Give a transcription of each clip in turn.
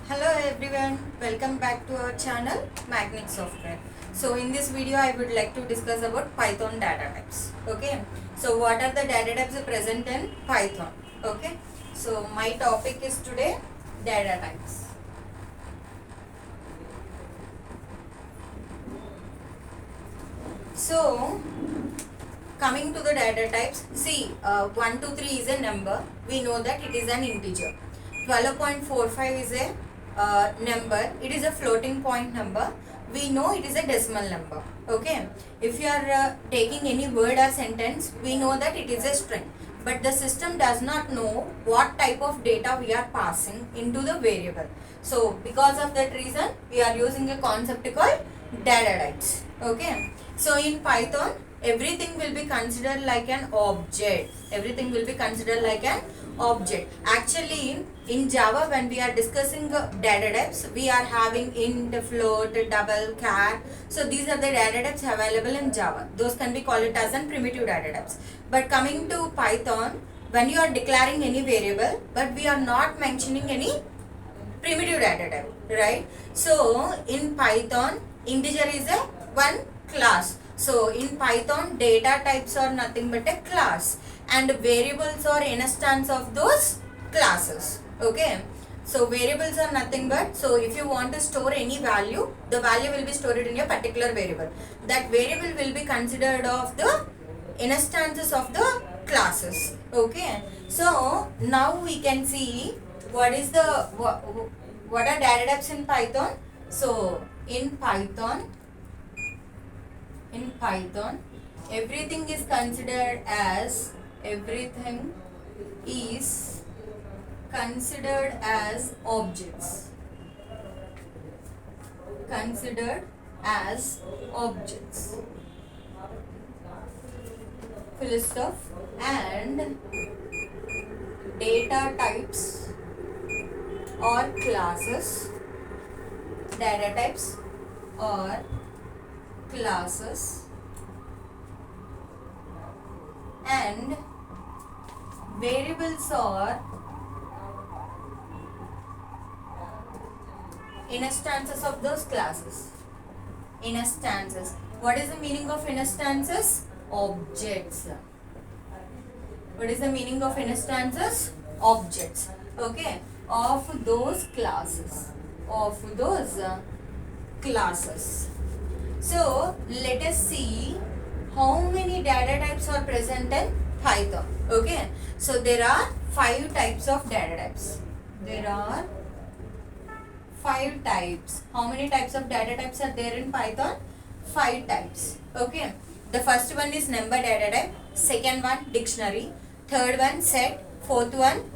Hello everyone, welcome back to our channel Magnet Software. So in this video I would like to discuss about Python data types. Okay, so what are the data types present in Python? Okay, so my topic is today data types. So coming to the data types, see 1 to 3 is a number. We know that it is an integer. 12.45 is a number. It is a floating point number. We know it is a decimal number. Okay. If you are taking any word or sentence, we know that it is a string. But the system does not know what type of data we are passing into the variable. So because of that reason, we are using a concept called data types. Okay. So in Python, everything will be considered like an object. Everything will be considered like an object. Actually, in Java, when we are discussing data types, we are having int, float, double, char. So these are the data types available in Java. Those can be called it as an primitive data types. But coming to Python, when you are declaring any variable, but we are not mentioning any primitive data type, right? So in Python, integer is a one class. So in Python, data types are nothing but a class and variables are instance of those classes. Okay. So variables are nothing but, so if you want to store any value, the value will be stored in a particular variable. That variable will be considered of the instances of the classes. Okay. So now we can see what is the what are data types in Python. So in Python everything is considered as objects, full stop. And data types or classes, data types or classes and variables or instances of those classes. Instances. What is the meaning of instances? Objects. What is the meaning of instances? Objects. Okay. Of those classes. So let us see how many data types are present in Python. Okay. So there are 5 types of data types. There are 5 types. How many types of data types are there in Python? 5 types. Okay. The first one is number data type. Second one dictionary. Third one set. Fourth one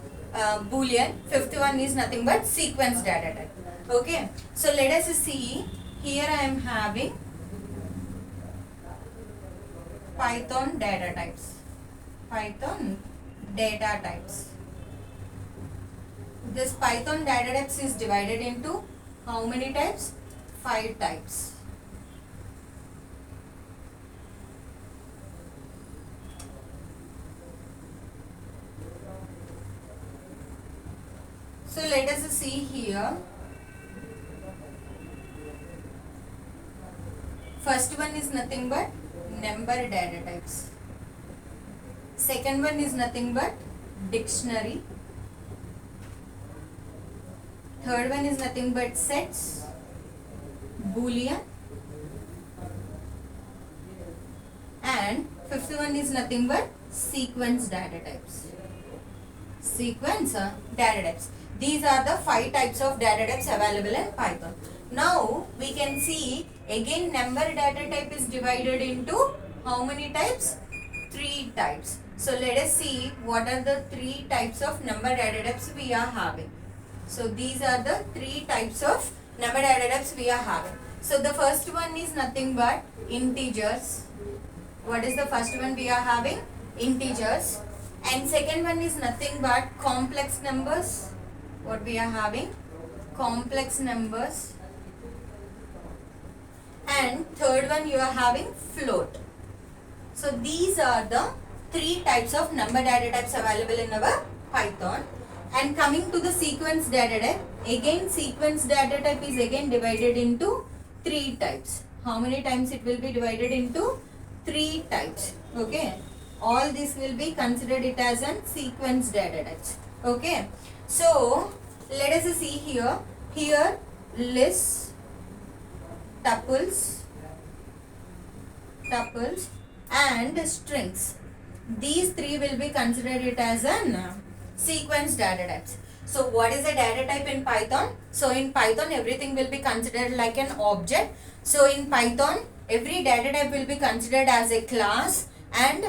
boolean. Fifth one is nothing but sequence data type. Okay. So let us see. Here I am having Python data types. This Python data types is divided into how many types? 5 types. So let us see here. First one is nothing but number data types. Second one is nothing but dictionary. Third one is nothing but sets, boolean, and fifth one is nothing but sequence data types. These are the 5 types of data types available in Python. Now we can see again number data type is divided into how many types? 3 types. So let us see what are the 3 types of number data types we are having. So these are the 3 types of number data types we are having. So the first one is nothing but integers. What is the first one we are having? Integers. And second one is nothing but complex numbers. What we are having? Complex numbers. And third one you are having float. So these are the 3 types of number data types available in our Python. And coming to the sequence data type, again sequence data type is again divided into 3 types. How many times it will be divided into? 3 types. Okay. All this will be considered it as an sequence data types. Okay. So let us see here. Here lists, tuples and strings. These 3 will be considered it as an sequence data types. So what is a data type in Python? So in Python everything will be considered like an object. So in Python every data type will be considered as a class, and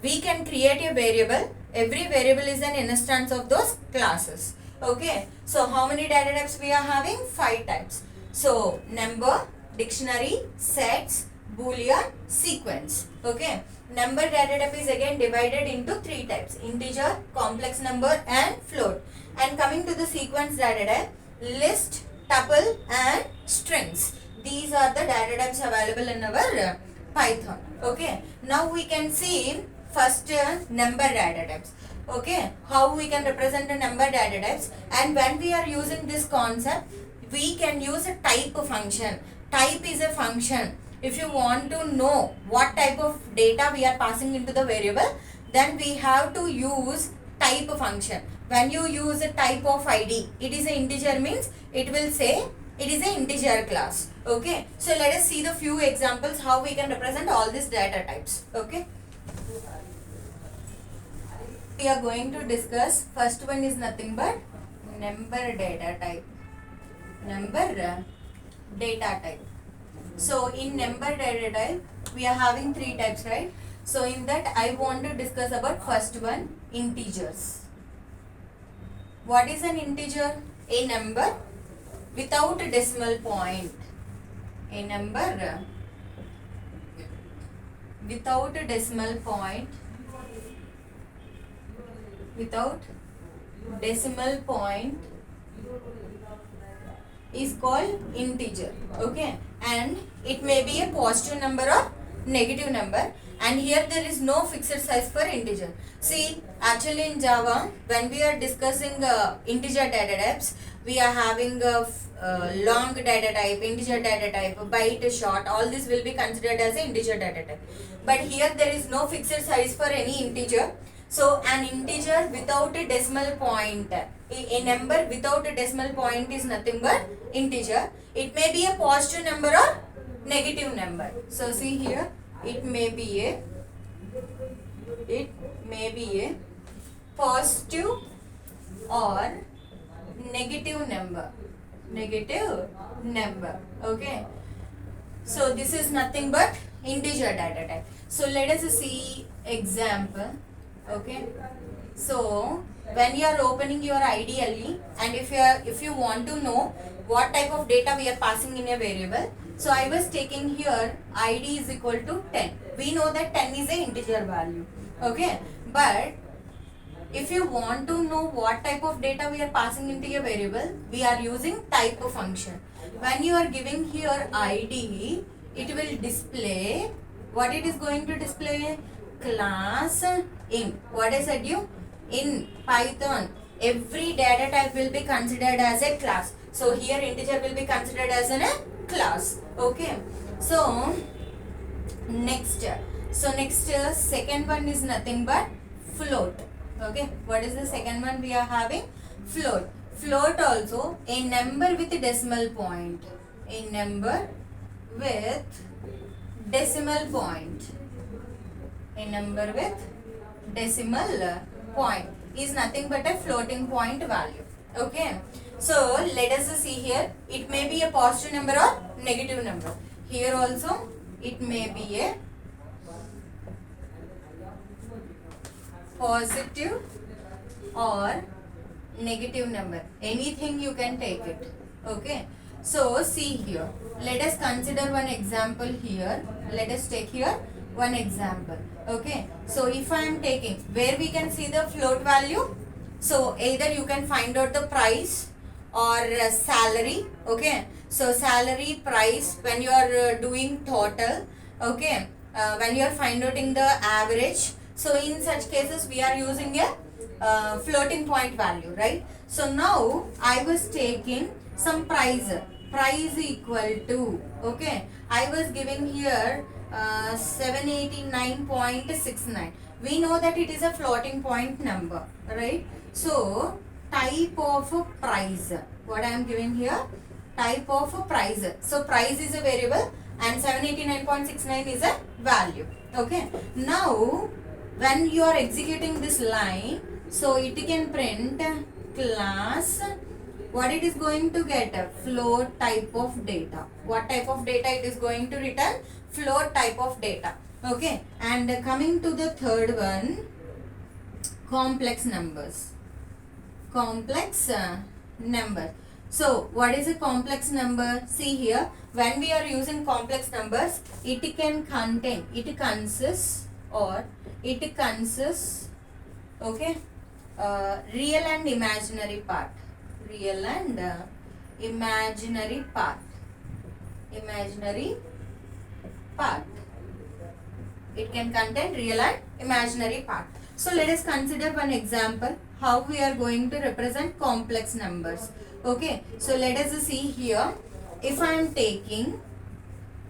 we can create a variable. Every variable is an instance of those classes. Okay. So how many data types we are having? 5 types. So number, dictionary, sets, boolean, sequence. Okay. Number data type is again divided into 3 types: integer, complex number and float. And coming to the sequence data type, list, tuple and strings. These are the data types available in our Python. Okay. Now we can see first number data types. Okay. How we can represent the number data types, and when we are using this concept, we can use a type function. Type is a function. If you want to know what type of data we are passing into the variable, then we have to use type function. When you use a type of id, it is an integer, means it will say it is an integer class. Okay. So let us see the few examples how we can represent all these data types. Okay. We are going to discuss, first one is nothing but number data type. Number data type. So in number data type we are having 3 types, right? So in that I want to discuss about first one, integers. What is an integer? A number without a decimal point. A number without a decimal point. Without decimal point is called integer. Okay. And it may be a positive number or negative number, and here there is no fixed size for integer. See, actually in Java, when we are discussing integer data types, we are having a long data type, integer data type, byte, short, all this will be considered as an integer data type. But here there is no fixed size for any integer. So an integer without a decimal point, a number without a decimal point is nothing but integer. It may be a positive number or negative number. So see here, it may be a positive or negative number. Okay. So this is nothing but integer data type. So let us see example. Okay. So when you are opening your IDLE, and if you want to know what type of data we are passing in a variable, so I was taking here id is equal to 10. We know that 10 is an integer value. Okay. But if you want to know what type of data we are passing into a variable, we are using type function. When you are giving here id, it will display, what it is going to display? Class int. What I said you? In Python, every data type will be considered as a class. So here integer will be considered as a class. Okay. So next second one is nothing but float. Okay. What is the second one we are having? Float. Float also a number with a decimal point. A number with decimal point. A number with decimal point is nothing but a floating point value. Okay. So let us see here. It may be a positive number or negative number. Here also it may be a positive or negative number. Anything you can take it. Okay. So see here. Let us consider one example here. Let us take here one example. Okay. So if I am taking, where we can see the float value, so either you can find out the price or salary. Okay. So salary, price, when you are doing total. Okay. When you are finding out the average, so in such cases we are using a floating point value, right? So now I was taking some price equal to, okay, I was giving here 789.69. we know that it is a floating point number, right? So type of price, what I am giving here, type of price. So price is a variable and 789.69 is a value, okay. Now when you are executing this line, so it can print class, what it is going to get, a float type of data. What type of data it is going to return? Float type of data, okay. And coming to the third one, complex numbers. Complex number. So what is a complex number? See here, when we are using complex numbers, it can contain, it consists, okay, real and imaginary part. Real and imaginary part. Imaginary part. It can contain real and imaginary part. So let us consider one example how we are going to represent complex numbers. Okay, so let us see here. If I am taking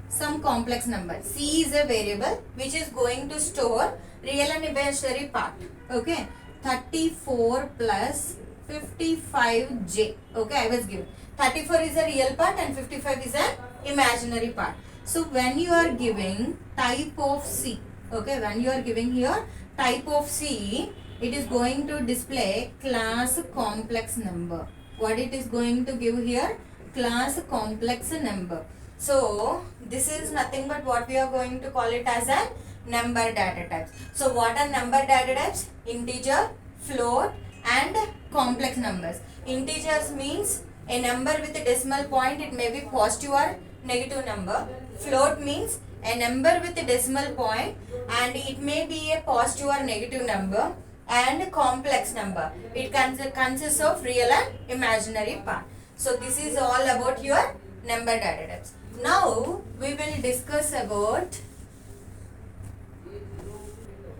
some complex number, C is a variable which is going to store real and imaginary part. Okay, 34 plus 55j. Okay, I was given 34 is a real part and 55 is an imaginary part. So when you are giving type of C, okay, when you are giving here type of C, it is going to display class complex number. What it is going to give here? Class complex number. So this is nothing but what we are going to call it as a number data types. So what are number data types? Integer, float and complex numbers. Integers means a number with a decimal point, it may be positive or negative number. Float means a number with a decimal point and it may be a positive or negative number. And complex number, it consists of real and imaginary part. So this is all about your number data types. Now we will discuss about,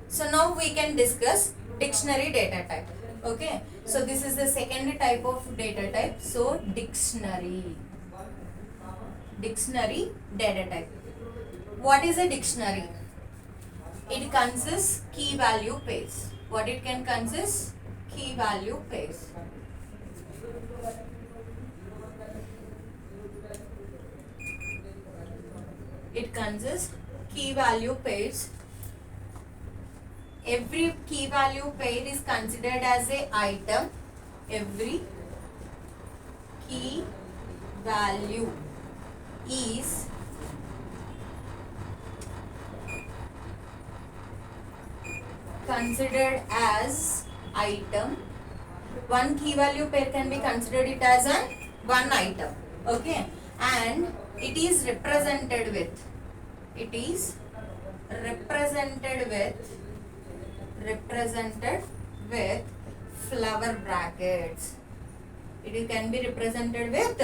so now we can discuss dictionary data type. Okay, so this is the second type of data type. So dictionary data type. What is a dictionary? It consists key value pairs. What it can consist? Key value pairs. It consists key value pairs. Every key value pair is considered as a item. Every key value is considered as item. One key value pair can be considered it as one item, okay, and it is represented with flower brackets. It can be represented with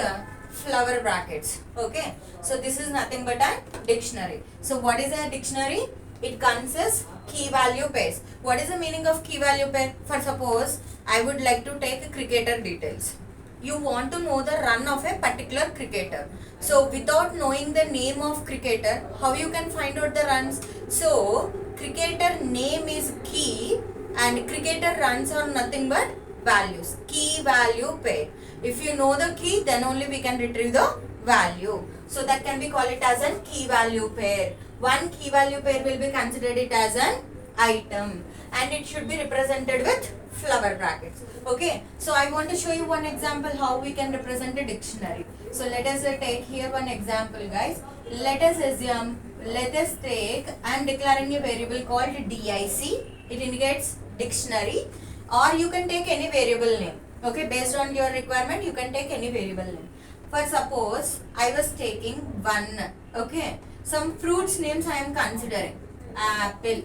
flower brackets, okay. So this is nothing but a dictionary. So what is a dictionary? It consists key value pairs. What is the meaning of key value pair? For suppose I would like to take cricketer details. You want to know the run of a particular cricketer. So without knowing the name of cricketer, how you can find out the runs? So cricketer name is key and cricketer runs are nothing but values. Key value pair. If you know the key, then only we can retrieve the value. So that can be called it as a key value pair. One key value pair will be considered it as an item and it should be represented with flower brackets. Okay, so I want to show you one example how we can represent a dictionary. So let us take here one example, guys. Let us take, I am declaring a variable called DIC. It indicates dictionary, or you can take any variable name. Okay, based on your requirement you can take any variable name. For suppose I was taking one, okay, some fruits names I am considering. Apple,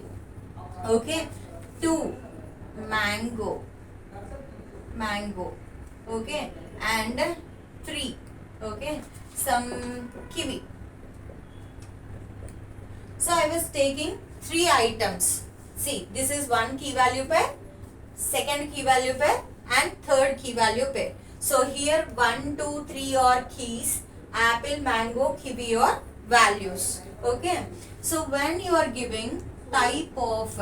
okay, 2 mango, okay, and 3, okay, some kiwi. So I was taking 3 items. See, this is one key value pair, second key value pair and third key value pair. So here 1, 2, 3 are keys, apple, mango, kiwi are values. Okay. So when you are giving type of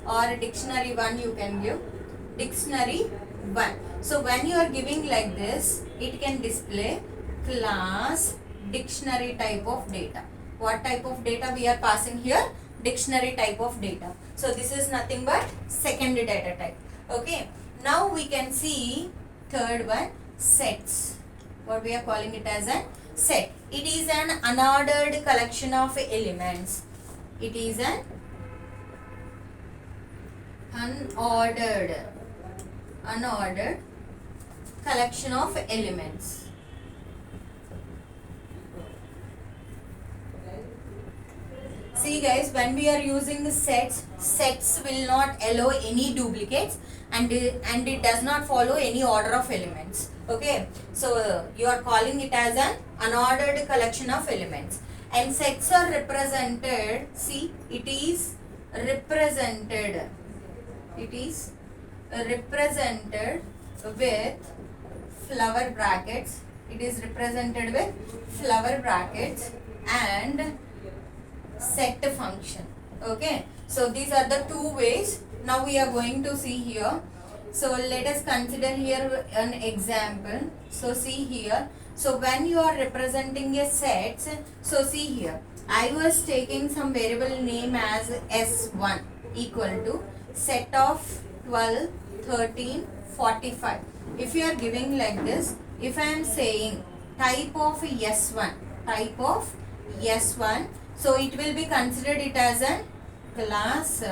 or dictionary 1, you can give dictionary 1. So when you are giving like this, it can display class dictionary type of data. What type of data we are passing here? Dictionary type of data. So this is nothing but second data type. Okay. Now we can see third one, sets. What we are calling it as a set. It is an unordered collection of elements. It is an unordered collection of elements. See guys, when we are using sets will not allow any duplicates and it does not follow any order of elements. Okay, so you are calling it as an unordered collection of elements, and sets are represented. See, it is represented with flower brackets. It is represented with flower brackets and set function. Okay, so these are the two ways. Now we are going to see here. So let us consider here an example. So see here. So when you are representing a set, so see here, I was taking some variable name as S1 equal to set of 12, 13, 45. If you are giving like this, if I am saying type of S1, so it will be considered it as a class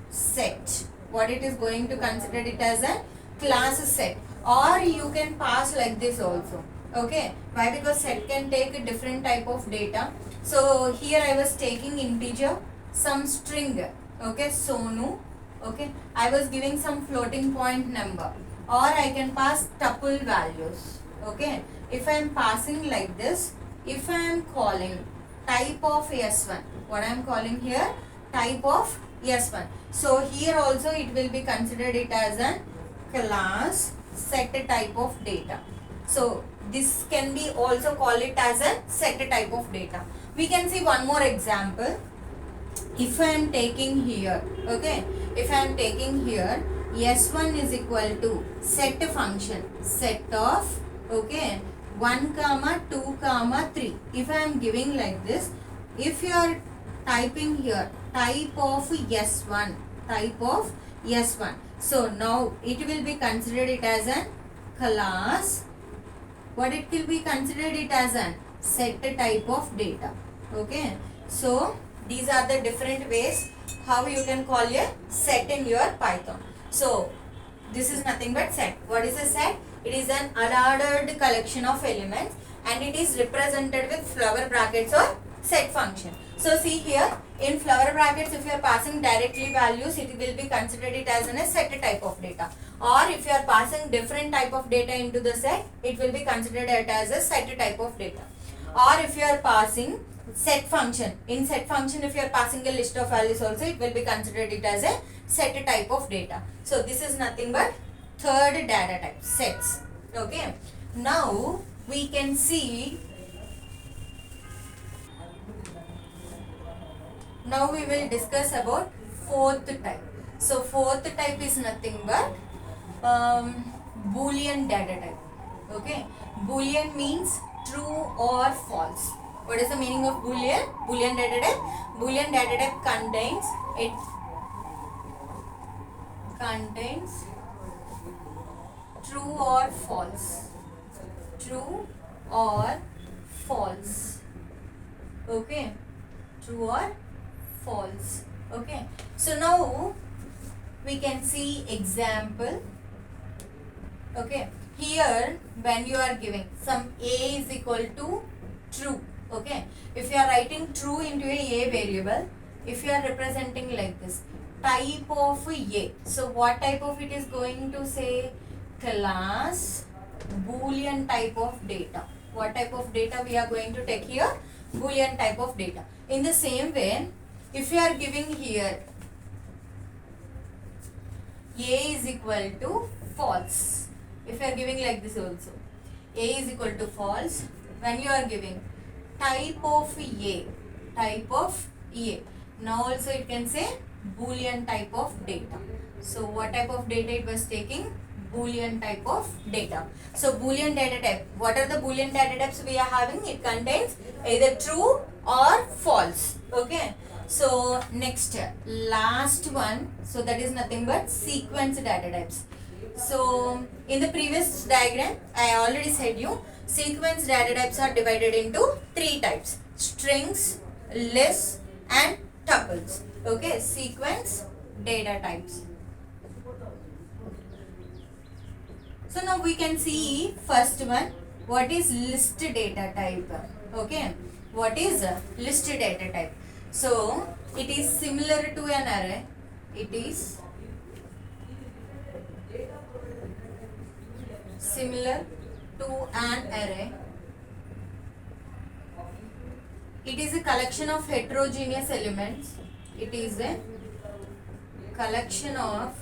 set. What it is going to consider it as a class set, or you can pass like this also. Okay, why? Because set can take a different type of data. So here I was taking integer, some string. Okay, Sonu. Okay, I was giving some floating point number, or I can pass tuple values. Okay, if I am passing like this, if I am calling type of S1, what I am calling here, type of S1. So here also it will be considered it as a class set type of data. So this can be also called it as a set type of data. We can see one more example. If I am taking here, okay, if I am taking here S1 is equal to set function, set of, okay, 1 comma 2 comma 3. If I am giving like this, if you are typing here type of S1, so now it will be considered it as a class. What it will be considered it as a set type of data. Okay, so these are the different ways how you can call a set in your Python. So this is nothing but set. What is a set? It is an unordered collection of elements and it is represented with flower brackets or set function. So see here, in flower brackets, if you are passing directly values, it will be considered it as a set type of data. Or if you are passing different type of data into the set, it will be considered it as a set type of data. Or if you are passing set function, in set function if you are passing a list of values also, it will be considered it as a set type of data. So this is nothing but third data type, sets. Okay, now we can see, now we will discuss about fourth type. So fourth type is nothing but Boolean data type. Okay, Boolean means true or false. What is the meaning of Boolean? Boolean data type. Boolean data type contains true or false. True or false. Okay, true or false. Okay, so now we can see example. Okay, here when you are giving some a is equal to true. Okay, if you are writing true into a variable, if you are representing like this, type of a, so what type of it is going to say? Class Boolean type of data. What type of data we are going to take here? Boolean type of data. In the same way, if you are giving here A is equal to false. If you are giving like this also, A is equal to false. When you are giving type of A, now also it can say Boolean type of data. So what type of data it was taking? Boolean type of data. So Boolean data type. What are the Boolean data types we are having? It contains either true or false. Okay. So next, last one. So that is nothing but sequence data types. So in the previous diagram, I already said you sequence data types are divided into three types: strings, lists, and tuples. Okay, sequence data types. So now we can see first one, what is list data type. Okay, what is list data type? So it is similar to an array. It is similar to an array. It is a collection of heterogeneous elements. It is a collection of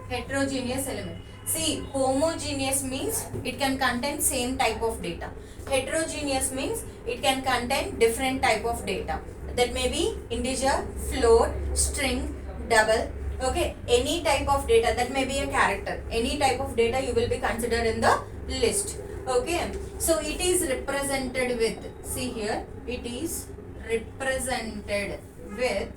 heterogeneous element. See, homogeneous means it can contain same type of data. Heterogeneous means it can contain different type of data. That may be integer, float, string, double. Okay, any type of data, that may be a character. Any type of data you will be considered in the list. Okay, so it is represented with, see here, it is represented with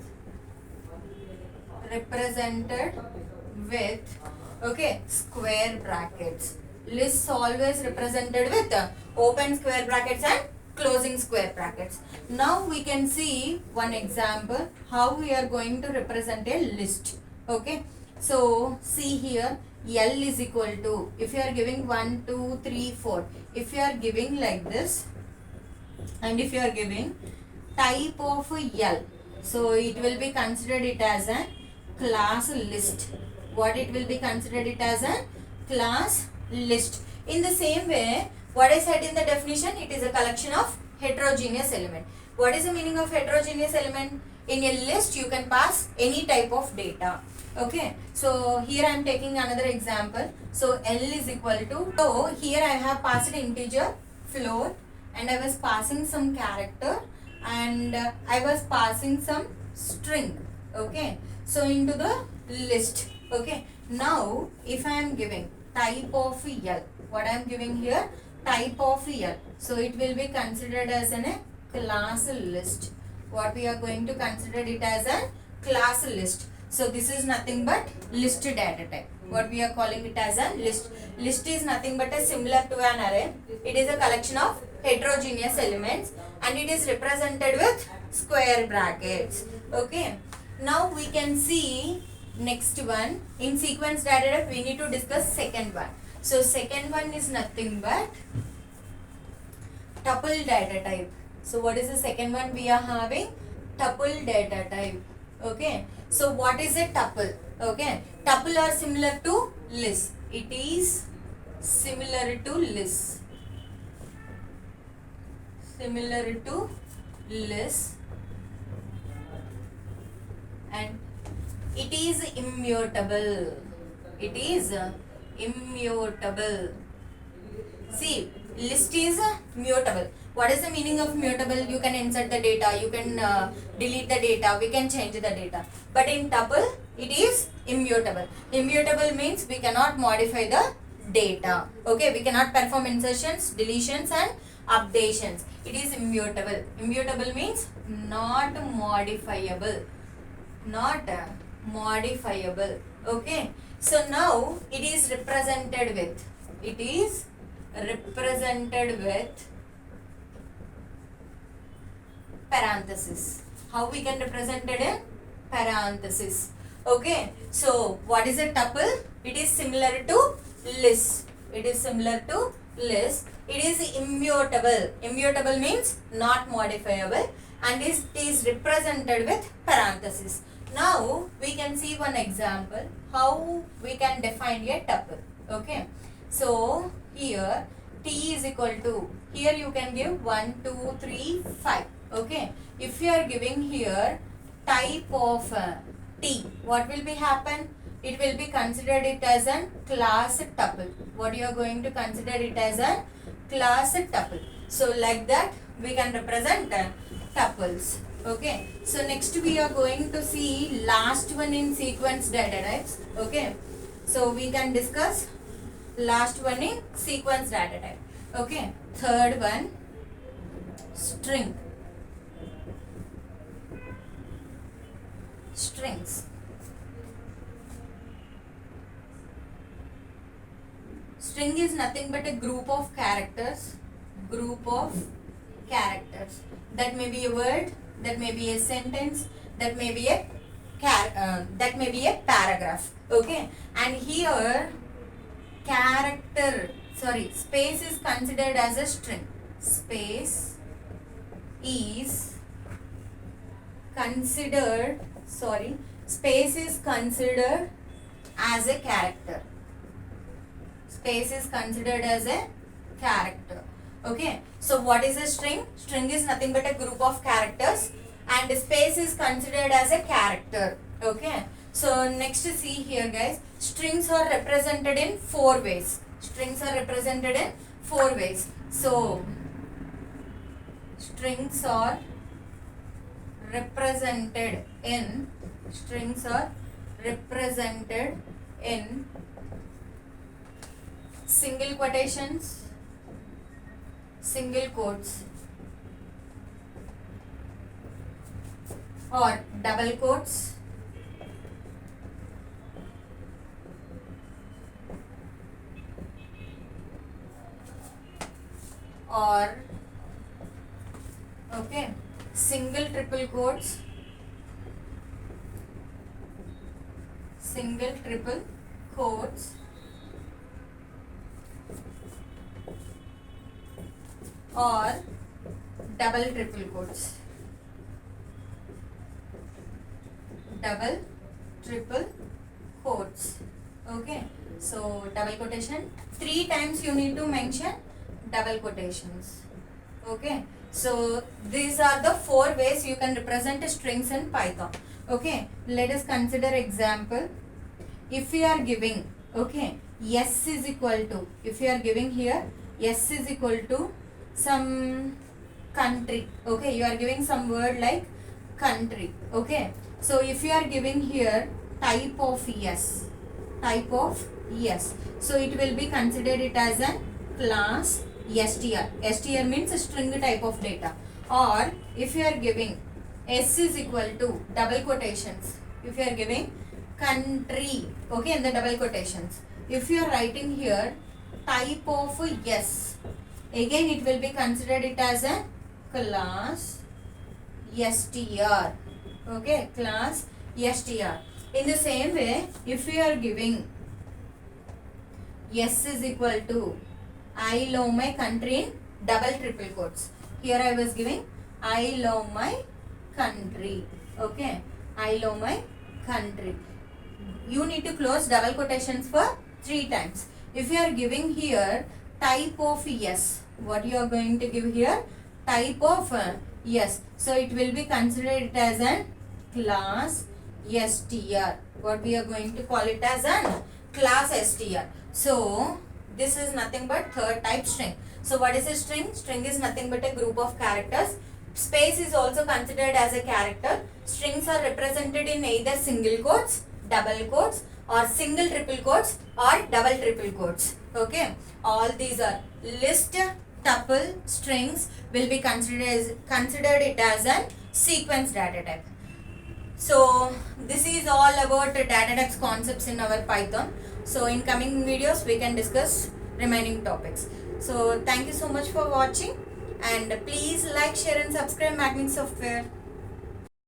okay, square brackets. Lists always represented with open square brackets and closing square brackets. Now we can see one example how we are going to represent a list. Okay, so see here, L is equal to, if you are giving 1 2 3 4, if you are giving like this, and if you are giving type of L, so it will be considered it as a class list. What it will be considered it as a class list. In the same way, what I said in the definition, it is a collection of heterogeneous element. What is the meaning of heterogeneous element? In a list, you can pass any type of data. Okay, so here I am taking another example. So L is equal to, so here I have passed integer, float, and I was passing some character, and I was passing some string. Okay, so into the list. Okay, now if I am giving type of L, what I am giving here, type of L, so it will be considered as a class list. What we are going to consider it as a class list. So this is nothing but list data type. What we are calling it as a list. List is nothing but a similar to an array. It is a collection of heterogeneous elements and it is represented with square brackets. Okay, now we can see next one. In sequence data type we need to discuss second one. So second one is nothing but tuple data type. So what is the second one we are having? Tuple data type. Okay, so what is a tuple? Okay, tuple are similar to list. It is similar to list. Similar to list, and it is immutable. It is immutable. See, list is mutable. What is the meaning of mutable? You can insert the data, you can delete the data, we can change the data. But in tuple, it is immutable. Immutable means we cannot modify the data. Okay, we cannot perform insertions, deletions and updations. It is immutable. Immutable means not modifiable. Not modifiable. Okay, so now it is represented with, it is represented with parenthesis. How we can represent it in parenthesis? Okay, so what is a tuple? It is similar to list. It is similar to list. It is immutable. Immutable means not modifiable and it is represented with parenthesis. Now we can see one example how we can define a tuple. Okay, So here t is equal to, here you can give 1, 2, 3, 5. Okay. If you are giving here type of t, what will be happen? It will be considered it as a class tuple. What you are going to consider it as a class tuple. So like that we can represent tuples. Okay. So next we are going to see last one in sequence data types. Okay. So we can discuss last one in sequence data type. Okay. Third one, string. Strings. String is nothing but a group of characters. Group of characters. That may be a word, that may be a sentence, that may be a paragraph. Okay. And here space is considered as a string. Space is considered as a character. Space is considered as a character. Okay. So what is a string? String is nothing but a group of characters and space is considered as a character. Okay. So next see here guys, strings are represented in 4 ways. Strings are represented in 4 ways. So strings are represented in single quotations, single quotes, or double quotes, or okay, single triple quotes, or double triple quotes. Double triple quotes. Okay. So double quotation, 3 times you need to mention double quotations. Okay. So these are the 4 ways you can represent strings in Python. Okay. Let us consider example. If we are giving, okay, s is equal to, if you are giving here s is equal to some country. Okay. You are giving some word like country. Okay. So if you are giving here type of yes, so it will be considered it as a class str. Str means a string type of data. Or if you are giving s is equal to double quotations, if you are giving country, okay, in the double quotations, if you are writing here type of yes, again it will be considered it as a class str. Okay, class str. In the same way, if we are giving s is equal to I love my country in double triple quotes. Here I was giving I love my country. Okay, I love my country. You need to close double quotations for 3 times. If you are giving here type of yes, what you are going to give here? Type of yes. So it will be considered as a class str. What we are going to call it as a class str. So this is nothing but third type string. So what is a string? String is nothing but a group of characters. Space is also considered as a character. Strings are represented in either single quotes, double quotes, or single triple quotes or double triple quotes. Okay. All these are list, tuple, strings will be considered it as a sequence data type. So this is all about data types concepts in our Python. So in coming videos we can discuss remaining topics. So thank you so much for watching, and please like, share and subscribe Magnet Software.